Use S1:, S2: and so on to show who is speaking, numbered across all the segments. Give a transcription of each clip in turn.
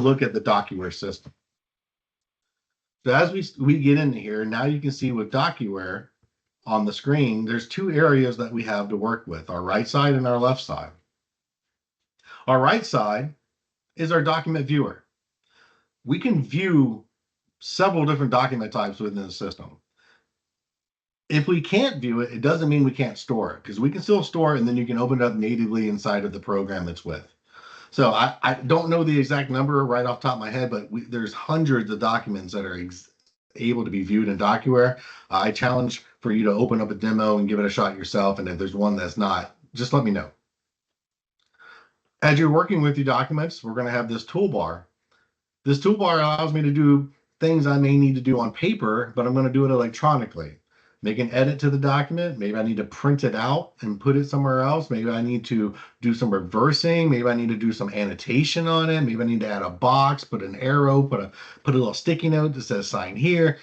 S1: look at the DocuWare system. So as we get into here, now you can see with DocuWare on the screen, there's two areas that we have to work with, our right side and our left side. Our right side is our document viewer. We can view several different document types within the system. If we can't view it, it doesn't mean we can't store it, because we can still store it and then you can open it up natively inside of the program it's with. So I don't know the exact number right off the top of my head, but there's hundreds of documents that are able to be viewed in DocuWare. I challenge for you to open up a demo and give it a shot yourself. And if there's one that's not, just let me know. As you're working with your documents, we're going to have this toolbar. This toolbar allows me to do things I may need to do on paper, but I'm going to do it electronically. Make an edit to the document. Maybe I need to print it out and put it somewhere else. Maybe I need to do some reversing. Maybe I need to do some annotation on it. Maybe I need to add a box, put an arrow, put a little sticky note that says sign here.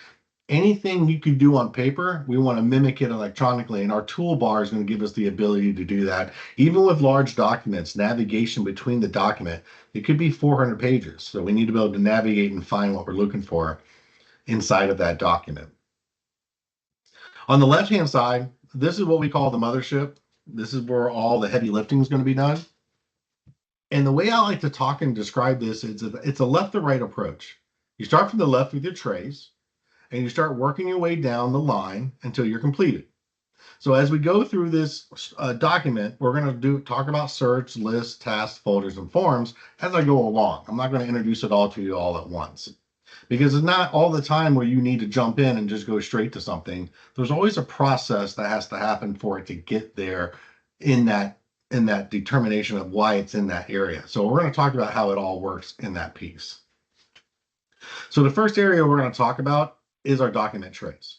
S1: Anything you could do on paper, we want to mimic it electronically, and our toolbar is going to give us the ability to do that. Even with large documents, navigation between the document, it could be 400 pages. So we need to be able to navigate and find what we're looking for inside of that document. On the left-hand side, this is what we call the mothership. This is where all the heavy lifting is going to be done. And the way I like to talk and describe this is it's a left to right approach. You start from the left with your trays, and you start working your way down the line until you're completed. So as we go through this document, we're going to talk about search, lists, tasks, folders, and forms as I go along. I'm not going to introduce it all to you all at once, because it's not all the time where you need to jump in and just go straight to something. There's always a process that has to happen for it to get there in that determination of why it's in that area. So we're going to talk about how it all works in that piece. So the first area we're going to talk about is our document trays.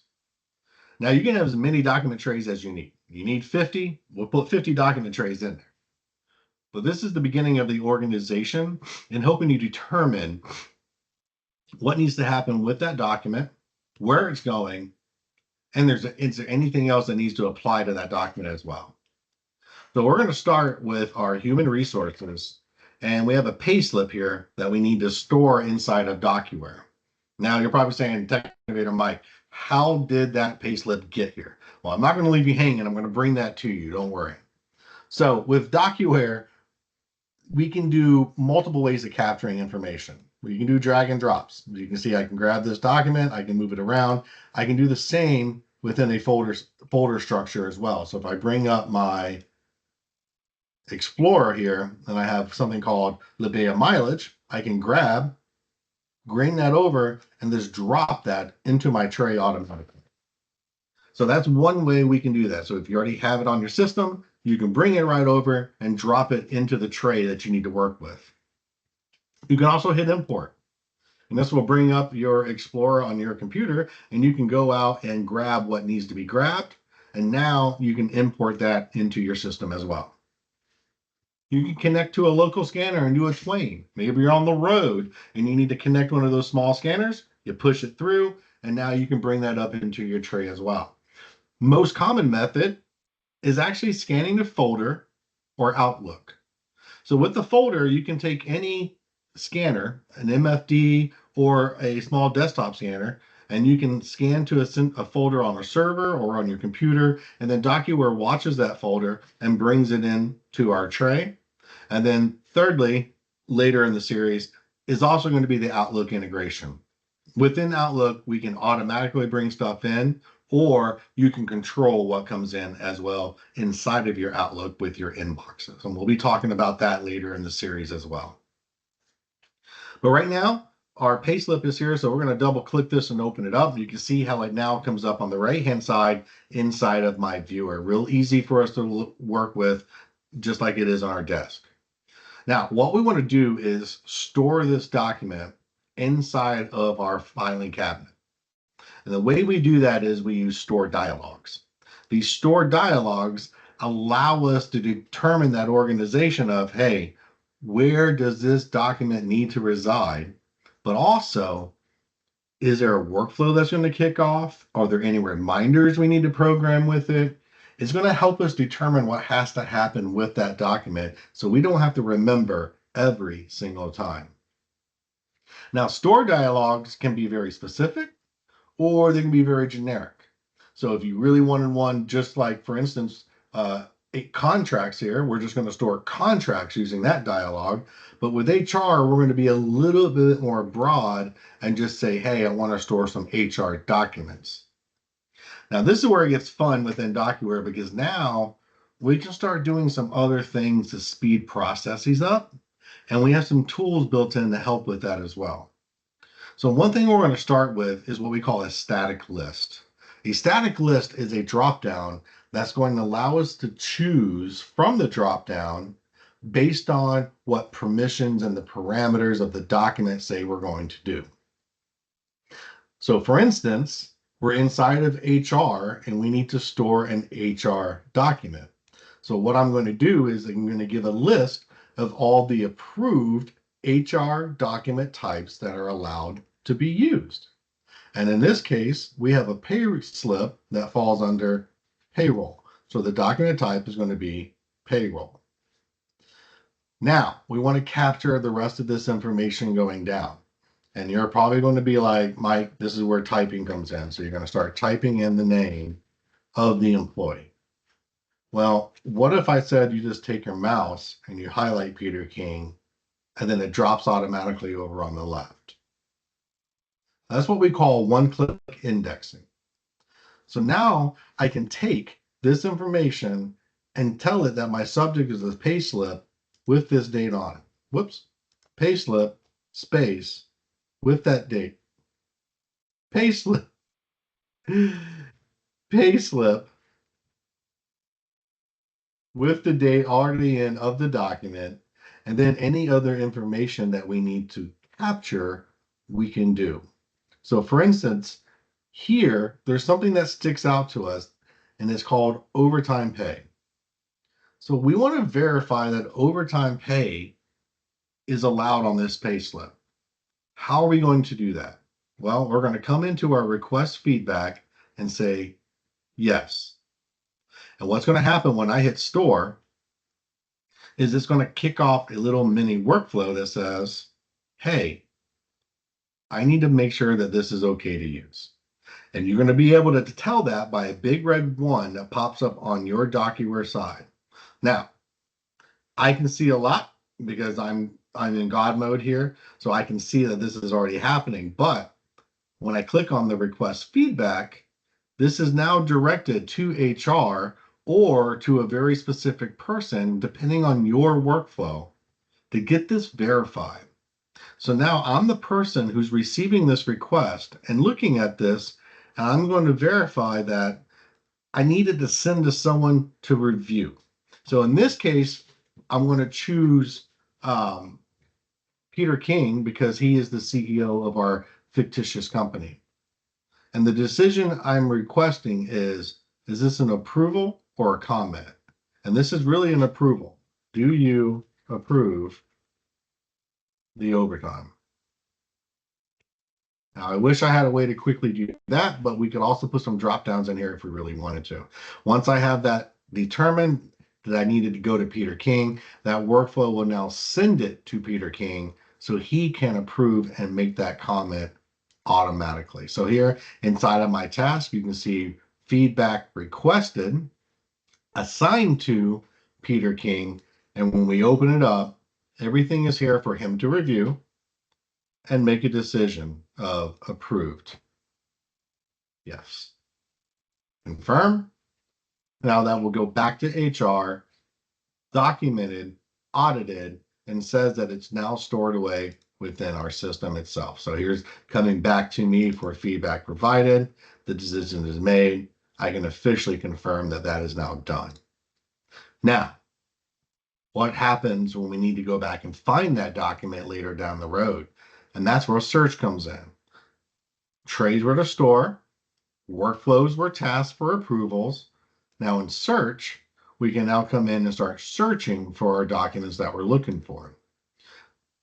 S1: Now you can have as many document trays as you need. You need 50, we'll put 50 document trays in there. But this is the beginning of the organization and helping you determine what needs to happen with that document, where it's going, and is there anything else that needs to apply to that document as well. So we're going to start with our human resources, and we have a pay slip here that we need to store inside of DocuWare. Now you're probably saying, Tech Innovator Mike, how did that pay slip get here? Well, I'm not going to leave you hanging. I'm going to bring that to you. Don't worry. So with DocuWare, we can do multiple ways of capturing information. We can do drag and drops. You can see I can grab this document, I can move it around. I can do the same within a folder structure as well. So if I bring up my Explorer here, and I have something called Libya mileage, I can grab, bring that over, and just drop that into my tray automatically. So that's one way we can do that. So if you already have it on your system, you can bring it right over and drop it into the tray that you need to work with. You can also hit import, and this will bring up your Explorer on your computer, and you can go out and grab what needs to be grabbed, and now you can import that into your system as well. You can connect to a local scanner and do a twain. Maybe you're on the road and you need to connect one of those small scanners. You push it through, and now you can bring that up into your tray as well. Most common method is actually scanning the folder or Outlook. So with the folder, you can take any scanner, an MFD or a small desktop scanner, and you can scan to a folder on a server or on your computer, and then DocuWare watches that folder and brings it in to our tray. And then thirdly, later in the series, is also going to be the Outlook integration. Within Outlook, we can automatically bring stuff in, or you can control what comes in as well inside of your Outlook with your inboxes. And we'll be talking about that later in the series as well. But right now, our payslip is here, so we're going to double click this and open it up. You can see how it now comes up on the right-hand side inside of my viewer. Real easy for us to work with, just like it is on our desk. Now, what we want to do is store this document inside of our filing cabinet. And the way we do that is we use stored dialogues. These stored dialogues allow us to determine that organization of, hey, where does this document need to reside? But also, is there a workflow that's going to kick off? Are there any reminders we need to program with it? It's going to help us determine what has to happen with that document so we don't have to remember every single time. Now, store dialogues can be very specific or they can be very generic. So if you really wanted one, just like, for instance, contracts here, we're just going to store contracts using that dialogue. But with HR, we're going to be a little bit more broad and just say, hey, I want to store some HR documents. Now, this is where it gets fun within DocuWare because now we can start doing some other things to speed processes up. And we have some tools built in to help with that as well. So one thing we're going to start with is what we call a static list. A static list is a dropdown that's going to allow us to choose from the dropdown based on what permissions and the parameters of the document say we're going to do. So for instance, we're inside of HR and we need to store an HR document. So what I'm going to do is I'm going to give a list of all the approved HR document types that are allowed to be used. And in this case, we have a pay slip that falls under payroll. So the document type is going to be payroll. Now, we want to capture the rest of this information going down. And you're probably going to be like, Mike, this is where typing comes in. So you're going to start typing in the name of the employee. Well, what if I said you just take your mouse and you highlight Peter King, and then it drops automatically over on the left? That's what we call one-click indexing. So now I can take this information and tell it that my subject is a payslip with this date on it. Whoops, payslip, space, with that date. Payslip, payslip, with the date already in of the document, and then any other information that we need to capture, we can do. So for instance, here, there's something that sticks out to us, and it's called overtime pay. So we want to verify that overtime pay is allowed on this pay slip. How are we going to do that? Well, we're going to come into our request feedback and say, yes. And what's going to happen when I hit store is it's going to kick off a little mini workflow that says, hey, I need to make sure that this is okay to use. And you're going to be able to tell that by a big red 1 that pops up on your DocuWare side. Now, I can see a lot because I'm in God mode here, so I can see that this is already happening. But when I click on the request feedback, this is now directed to HR or to a very specific person, depending on your workflow, to get this verified. So now I'm the person who's receiving this request and looking at this, and I'm going to verify that I needed to send to someone to review. So in this case, I'm going to choose Peter King because he is the CEO of our fictitious company. And the decision I'm requesting is this an approval or a comment? And this is really an approval. Do you approve the overtime? Now, I wish I had a way to quickly do that, but we could also put some drop downs in here if we really wanted to. Once I have that determined that I needed to go to Peter King, that workflow will now send it to Peter King so he can approve and make that comment automatically. So here inside of my task, you can see feedback requested, assigned to Peter King. And when we open it up, everything is here for him to review and make a decision of approved. Yes. Confirm. Now that will go back to HR, documented, audited, and says that it's now stored away within our system itself. So here's coming back to me for feedback provided. The decision is made. I can officially confirm that that is now done. Now, what happens when we need to go back and find that document later down the road? And that's where search comes in. Trades were to store, workflows were tasked for approvals. Now in search, we can now come in and start searching for our documents that we're looking for.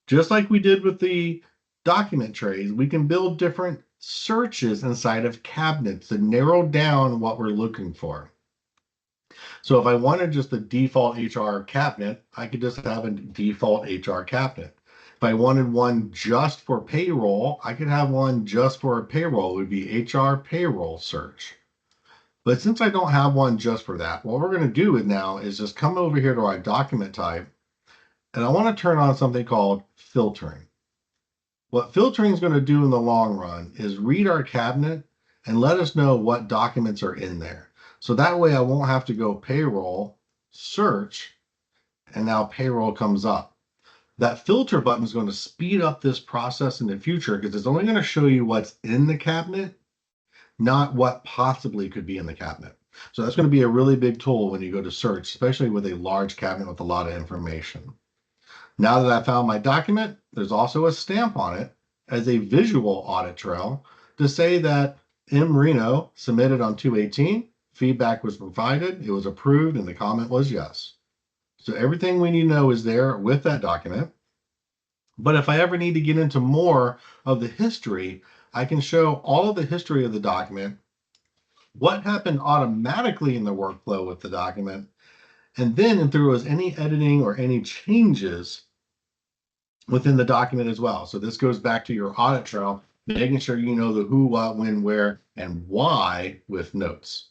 S1: Just like we did with the document trays, we can build different searches inside of cabinets to narrow down what we're looking for. So if I wanted just the default HR cabinet, I could just have a default HR cabinet. If I wanted one just for payroll, I could have one just for payroll. It would be HR payroll search. But since I don't have one just for that, what we're going to do now is just come over here to our document type, and I want to turn on something called filtering. What filtering is going to do in the long run is read our cabinet and let us know what documents are in there. So that way I won't have to go payroll, search, and now payroll comes up. That filter button is going to speed up this process in the future because it's only going to show you what's in the cabinet, not what possibly could be in the cabinet. So that's going to be a really big tool when you go to search, especially with a large cabinet with a lot of information. Now that I found my document, there's also a stamp on it as a visual audit trail to say that M. Marino submitted on 2/18, feedback was provided, it was approved, and the comment was yes. So everything we need to know is there with that document. But if I ever need to get into more of the history, I can show all of the history of the document, what happened automatically in the workflow with the document, and then if there was any editing or any changes within the document as well. So this goes back to your audit trail, making sure you know the who, what, when, where, and why with notes.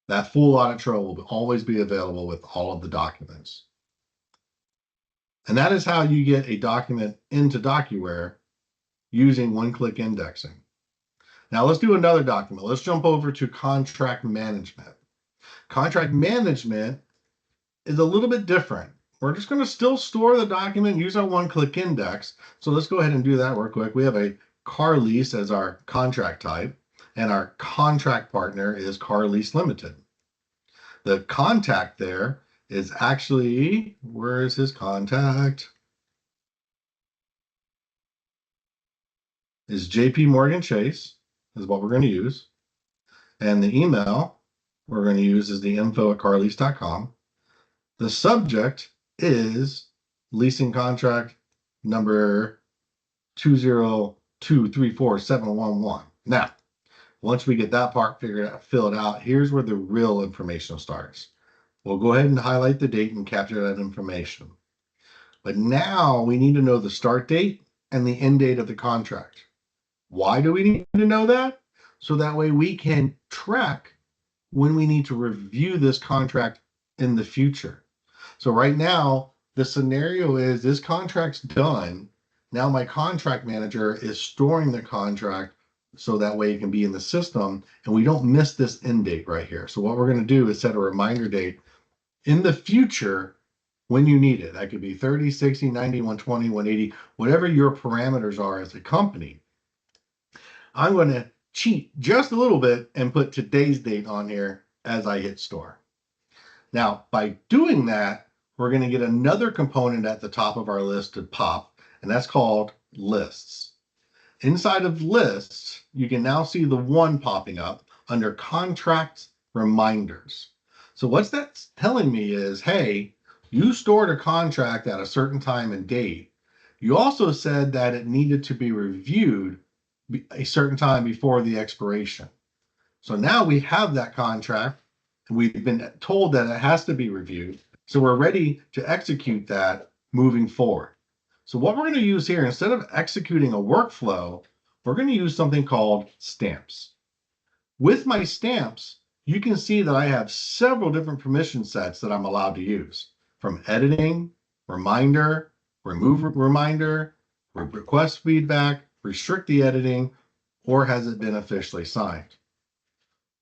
S1: That full audit trail will always be available with all of the documents. And that is how you get a document into DocuWare using one-click indexing. Now let's do another document. Let's jump over to contract management. Contract management is a little bit different. We're just going to still store the document, use our one-click index. So let's go ahead and do that real quick. We have a car lease as our contract type, and our contract partner is Car Lease Limited. The contact there is actually, where is his contact? Is JP Morgan Chase is what we're going to use. And the email we're going to use is the info@carlease.com. The subject is leasing contract number 202347111. Now, once we get that part figured out, filled out, here's where the real information starts. We'll go ahead and highlight the date and capture that information. But now we need to know the start date and the end date of the contract. Why do we need to know that? So that way we can track when we need to review this contract in the future. So right now, the scenario is this contract's done. Now my contract manager is storing the contract so that way it can be in the system and we don't miss this end date right here. So what we're going to do is set a reminder date in the future when you need it. That could be 30, 60, 90, 120, 180, whatever your parameters are as a company. I'm going to cheat just a little bit and put today's date on here as I hit store. Now, by doing that, we're going to get another component at the top of our list to pop, and that's called lists. Inside of lists, you can now see the one popping up under contract reminders. So what's that telling me is, hey, you stored a contract at a certain time and date. You also said that it needed to be reviewed a certain time before the expiration. So now we have that contract. We've been told that it has to be reviewed. So we're ready to execute that moving forward. So what we're going to use here, instead of executing a workflow, we're going to use something called stamps. With my stamps, you can see that I have several different permission sets that I'm allowed to use, from editing, reminder, remove reminder, request feedback, restrict the editing, or has it been officially signed?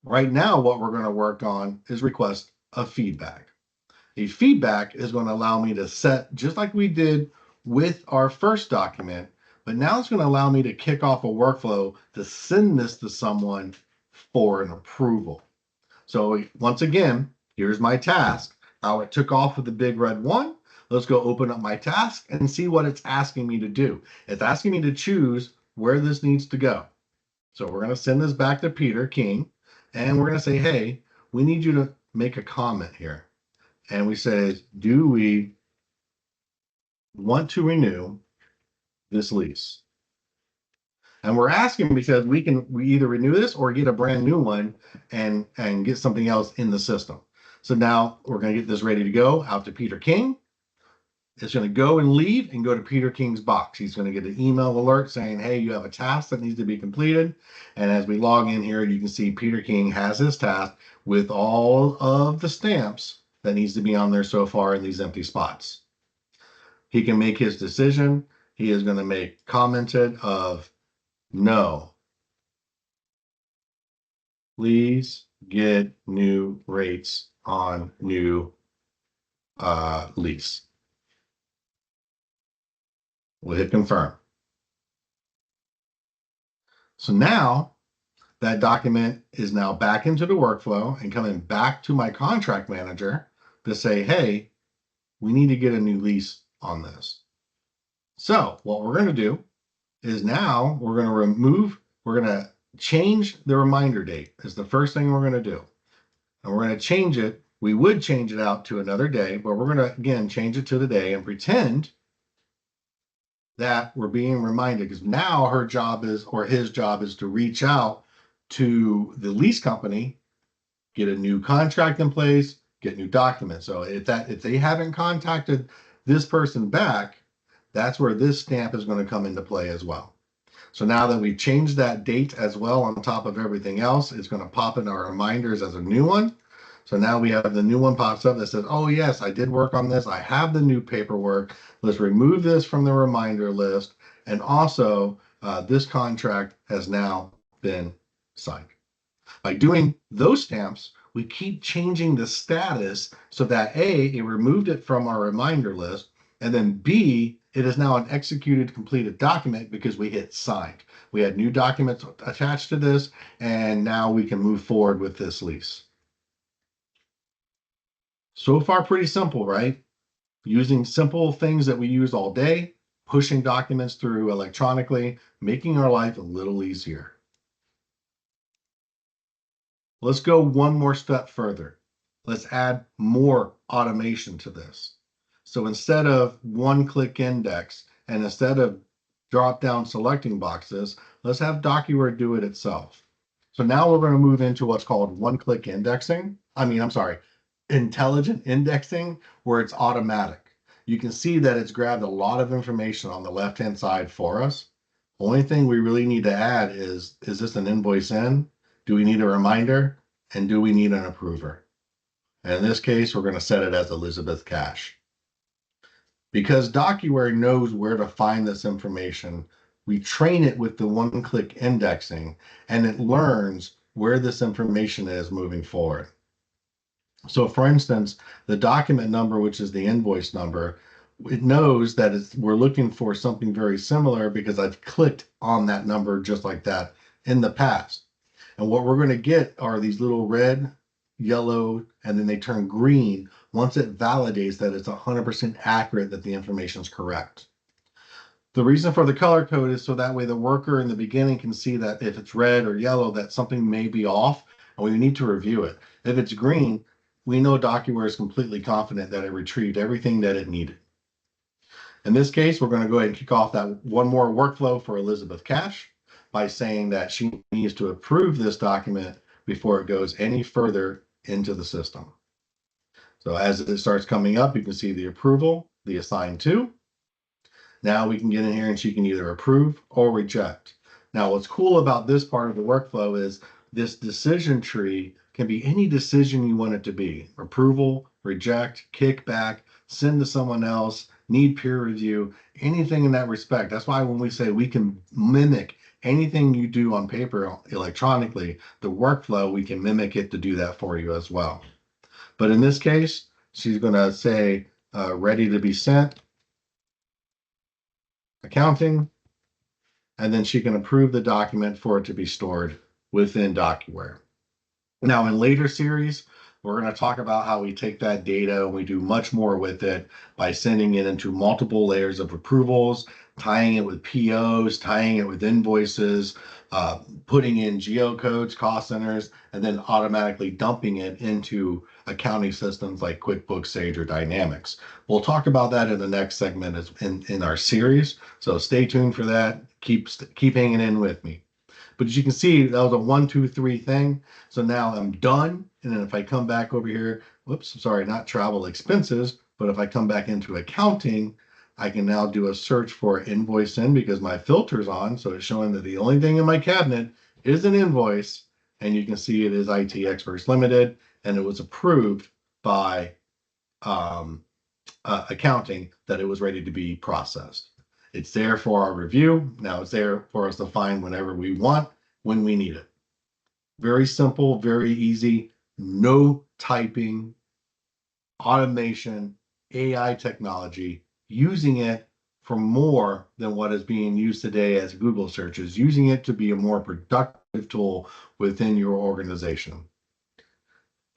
S1: Right now, what we're going to work on is request a feedback. A feedback is going to allow me to set, just like we did with our first document, but now it's going to allow me to kick off a workflow to send this to someone for an approval. So once again, here's my task. How it took off with the big red one. Let's go open up my task and see what it's asking me to do. It's asking me to choose where this needs to go. So we're going to send this back to Peter King, and we're going to say, hey, we need you to make a comment here. And we say, do we want to renew this lease? And we're asking because we either renew this or get a brand new one and get something else in the system. So now we're going to get this ready to go out to Peter King. It's going to go and leave and go to Peter King's box. He's going to get an email alert saying, hey, you have a task that needs to be completed. And as we log in here, you can see Peter King has his task with all of the stamps that needs to be on there so far in these empty spots. He can make his decision. He is going to make commented of no. Please get new rates on new lease. We'll hit confirm. So now that document is now back into the workflow and coming back to my contract manager to say, hey, we need to get a new lease on this. So what we're going to do is now we're going to change the reminder date is the first thing we're going to do. And we're going to change it. We would change it out to another day, but we're going to, again, change it to the day and pretend that we're being reminded, because now her job is, or his job is, to reach out to the lease company, get a new contract in place, get new documents. So if they haven't contacted this person back, that's where this stamp is going to come into play as well. So now that we've changed that date as well on top of everything else, it's going to pop in our reminders as a new one. So now we have the new one pops up that says, oh yes, I did work on this. I have the new paperwork. Let's remove this from the reminder list. And also this contract has now been signed. By doing those stamps, we keep changing the status so that A, it removed it from our reminder list, and then B, it is now an executed, completed document because we hit signed. We had new documents attached to this, and now we can move forward with this lease. So far, pretty simple, right? Using simple things that we use all day, pushing documents through electronically, making our life a little easier. Let's go one more step further. Let's add more automation to this. So instead of one-click index and instead of drop-down selecting boxes, let's have DocuWare do it itself. So now we're going to move into what's called one-click indexing. Intelligent indexing, where it's automatic. You can see that it's grabbed a lot of information on the left-hand side for us. Only thing we really need to add is this an invoice in? Do we need a reminder? And do we need an approver? And in this case, we're going to set it as Elizabeth Cash. Because DocuWare knows where to find this information, we train it with the one-click indexing, and it learns where this information is moving forward. So for instance, the document number, which is the invoice number, it knows that we're looking for something very similar because I've clicked on that number just like that in the past. And what we're going to get are these little red, yellow, and then they turn green once it validates that it's 100% accurate, that the information is correct. The reason for the color code is so that way the worker in the beginning can see that if it's red or yellow, that something may be off and we need to review it. If it's green, we know DocuWare is completely confident that it retrieved everything that it needed. In this case, we're going to go ahead and kick off that one more workflow for Elizabeth Cash by saying that she needs to approve this document before it goes any further into the system. So as it starts coming up, you can see the approval, the assign to. Now we can get in here and she can either approve or reject. Now what's cool about this part of the workflow is this decision tree can be any decision you want it to be. Approval, reject, kick back, send to someone else, need peer review, anything in that respect. That's why when we say we can mimic anything you do on paper electronically, the workflow, we can mimic it to do that for you as well. But in this case, she's going to say ready to be sent, accounting, and then she can approve the document for it to be stored within DocuWare. Now, in later series, we're going to talk about how we take that data and we do much more with it by sending it into multiple layers of approvals, tying it with POs, tying it with invoices, putting in geocodes, cost centers, and then automatically dumping it into accounting systems like QuickBooks, Sage, or Dynamics. We'll talk about that in the next segment in our series. So stay tuned for that. Keep hanging in with me. But as you can see, that was a 1, 2, 3 thing. So now I'm done. And then if I come back over here, whoops, sorry, not travel expenses, But if I come back into accounting, I can now do a search for invoice in because my filter's on. So it's showing that the only thing in my cabinet is an invoice. And you can see it is IT Experts Limited, and it was approved by accounting that it was ready to be processed. It's there for our review. Now it's there for us to find whenever we want, when we need it. Very simple, very easy, no typing, automation, AI technology, using it for more than what is being used today as Google searches, using it to be a more productive tool within your organization.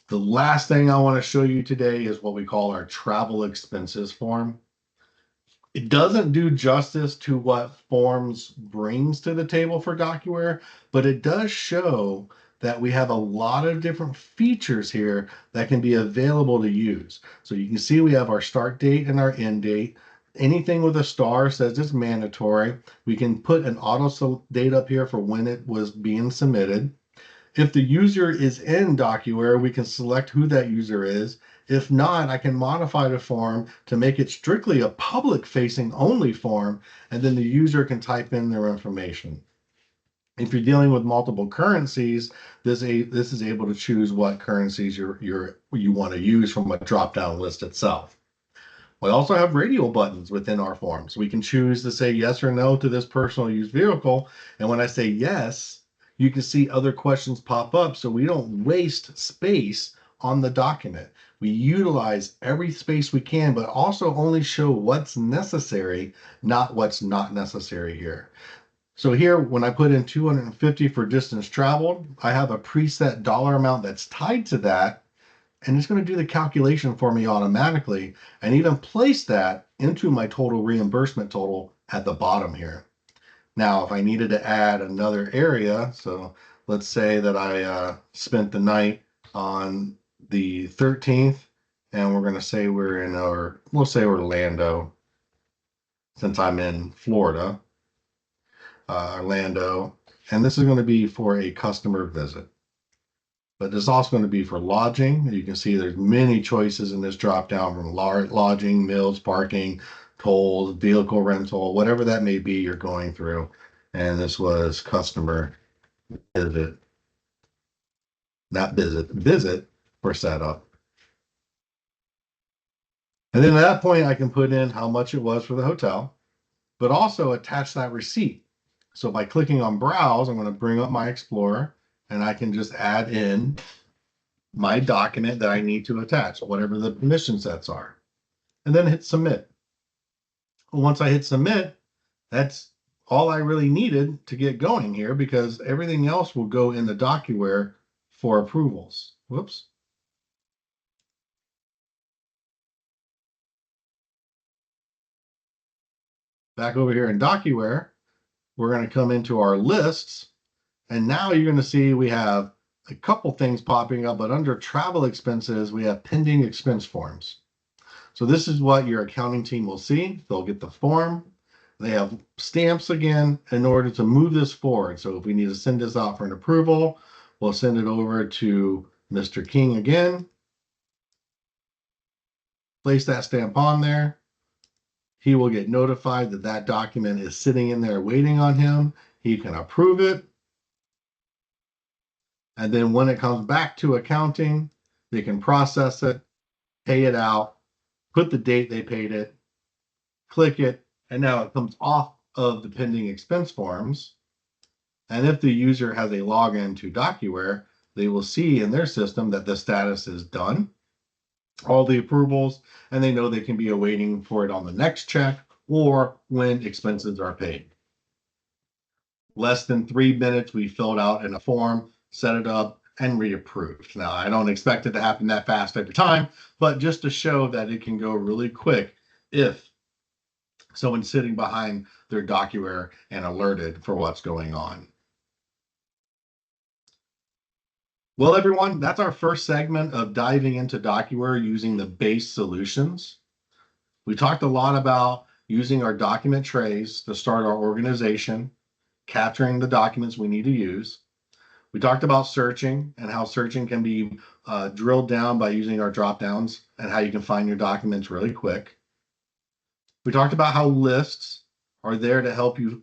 S1: The last thing I want to show you today is what we call our travel expenses form. It doesn't do justice to what Forms brings to the table for DocuWare, but it does show that we have a lot of different features here that can be available to use. So you can see we have our start date and our end date. Anything with a star says it's mandatory. We can put an auto date up here for when it was being submitted. If the user is in DocuWare, we can select who that user is. If not, I can modify the form to make it strictly a public-facing only form, and then the user can type in their information. If you're dealing with multiple currencies, this is able to choose what currencies you want to use from a drop-down list itself. We also have radio buttons within our forms. We can choose to say yes or no to this personal use vehicle, and when I say yes, you can see other questions pop up so we don't waste space on the document. We utilize every space we can, but also only show what's necessary, not what's not necessary here. So here, when I put in 250 for distance traveled, I have a preset dollar amount that's tied to that, and it's going to do the calculation for me automatically and even place that into my total reimbursement total at the bottom here. Now, if I needed to add another area, so let's say that I spent the night on the 13th, and we're going to say we'll say Orlando, since I'm in Florida, Orlando, and this is going to be for a customer visit. But this is also going to be for lodging. You can see there's many choices in this drop down from lodging, meals, parking, tolls, vehicle rental, whatever that may be you're going through. And this was customer visit, not visit for setup. And then at that point, I can put in how much it was for the hotel, but also attach that receipt. So by clicking on browse, I'm going to bring up my Explorer, and I can just add in my document that I need to attach, whatever the permission sets are, and then hit submit. Once I hit submit, that's all I really needed to get going here, because everything else will go in the DocuWare for approvals. Whoops. Back over here in DocuWare, we're going to come into our lists, and now you're going to see we have a couple things popping up, but under travel expenses, we have pending expense forms. So this is what your accounting team will see. They'll get the form. They have stamps again in order to move this forward. So if we need to send this out for an approval, we'll send it over to Mr. King again. Place that stamp on there. He will get notified that that document is sitting in there waiting on him. He can approve it. And then when it comes back to accounting, they can process it, pay it out, put the date they paid it, click it, and now it comes off of the pending expense forms. And if the user has a login to DocuWare, they will see in their system that the status is done, all the approvals, and they know they can be awaiting for it on the next check or when expenses are paid. Less than 3 minutes, we filled out in a form, set it up, and reapproved. Now, I don't expect it to happen that fast every time, but just to show that it can go really quick if someone's sitting behind their DocuWare and alerted for what's going on. Well, everyone, that's our first segment of diving into DocuWare using the base solutions. We talked a lot about using our document trays to start our organization, capturing the documents we need to use. We talked about searching and how searching can be drilled down by using our drop downs and how you can find your documents really quick. We talked about how lists are there to help you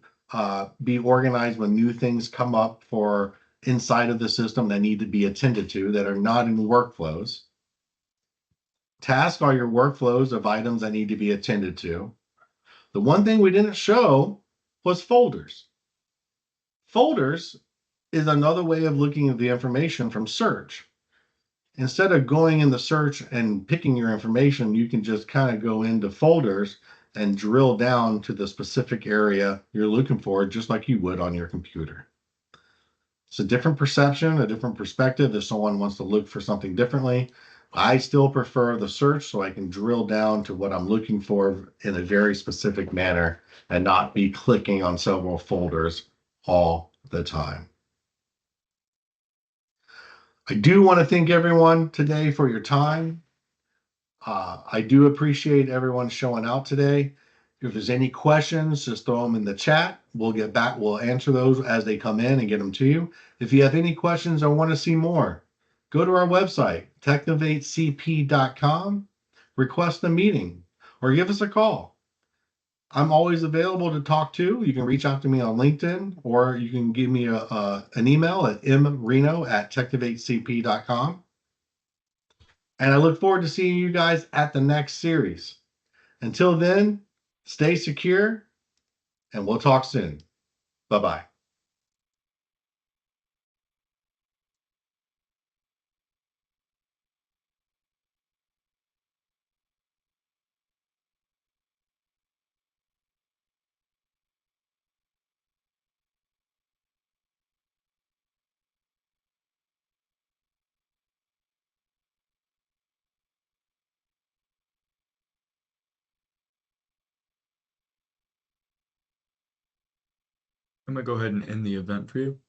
S1: be organized when new things come up for inside of the system that need to be attended to that are not in workflows. Tasks are your workflows of items that need to be attended to. The one thing we didn't show was folders. Folders is another way of looking at the information from search. Instead of going in the search and picking your information, you can just kind of go into folders and drill down to the specific area you're looking for, just like you would on your computer. It's a different perception, a different perspective if someone wants to look for something differently. I still prefer the search so I can drill down to what I'm looking for in a very specific manner and not be clicking on several folders all the time. I do want to thank everyone today for your time. I do appreciate everyone showing out today. If there's any questions, just throw them in the chat. We'll get back. We'll answer those as they come in and get them to you. If you have any questions or want to see more, go to our website, technovatecp.com, request a meeting, or give us a call. I'm always available to talk to. You can reach out to me on LinkedIn, or you can give me an email at mreno@technovatecp.com. And I look forward to seeing you guys at the next series. Until then, stay secure, and we'll talk soon. Bye-bye.
S2: I'm gonna go ahead and end the event for you.